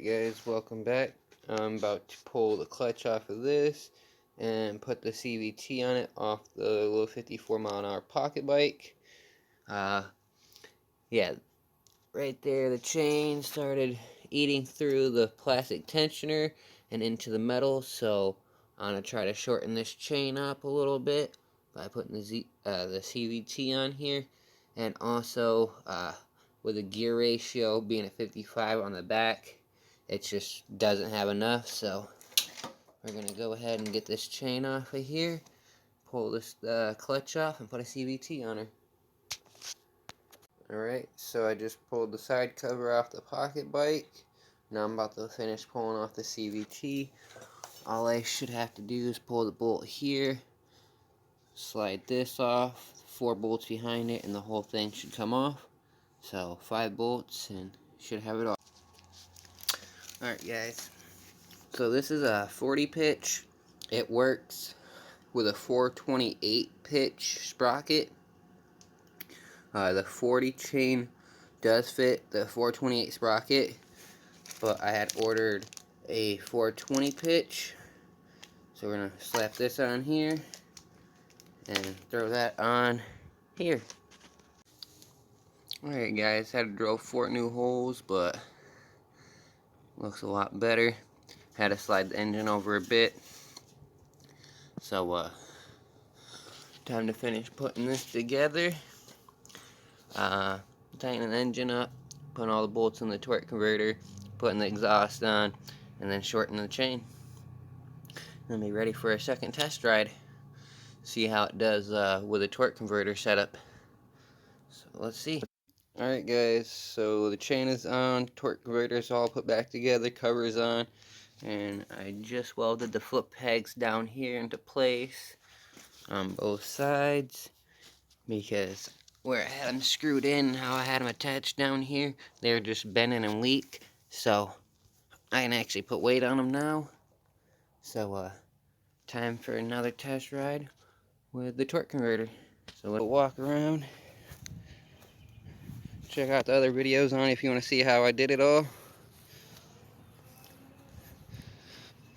guys, welcome back. I'm about to pull the clutch off of this and put the CVT on it off the little 54-mile-an-hour pocket bike. Yeah, right there the chain started eating through the plastic tensioner and into the metal, so I'm going to try to shorten this chain up a little bit by putting the CVT on here, and also with the gear ratio being at 55 on the back, it just doesn't have enough. So we're going to go ahead and get this chain off of here, pull this clutch off, and put a CVT on her. Alright, so I just pulled the side cover off the pocket bike. Now I'm about to finish pulling off the CVT. All I should have to do is pull the bolt here, slide this off, 4 bolts behind it, and the whole thing should come off. So 5 bolts and should have it off. Alright guys, so this is a 40 pitch. It works with a 428 pitch sprocket. The 40 chain does fit the 428 sprocket, but I had ordered a 420 pitch. So we're going to slap this on here and throw that on here. Alright guys, had to drill 4 new holes, but looks a lot better. Had to slide the engine over a bit. So time to finish putting this together. Tightening the engine up, putting all the bolts in the torque converter, putting the exhaust on, and then shortening the chain. Then be ready for a second test ride. See how it does with a torque converter setup. So let's see. Alright guys, so the chain is on, torque converter is all put back together, cover is on, and I just welded the foot pegs down here into place on both sides, because where I had them screwed in, how I had them attached down here, they were just bending and weak. So I can actually put weight on them now. So time for another test ride with the torque converter. So let's walk around, check out the other videos on it if you want to see how I did it all.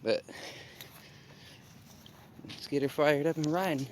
But let's get her fired up and riding.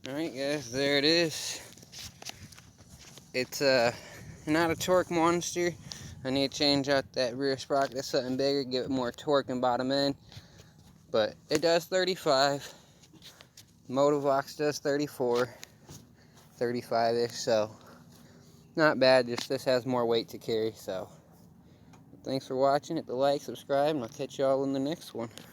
Alright guys, there it is. It's not a torque monster. I need to change out that rear sprocket to something bigger, give it more torque and bottom end. But it does 35. Motovox does 34, 35-ish, so not bad. Just this has more weight to carry. So thanks for watching. Hit the like, subscribe, and I'll catch y'all in the next one.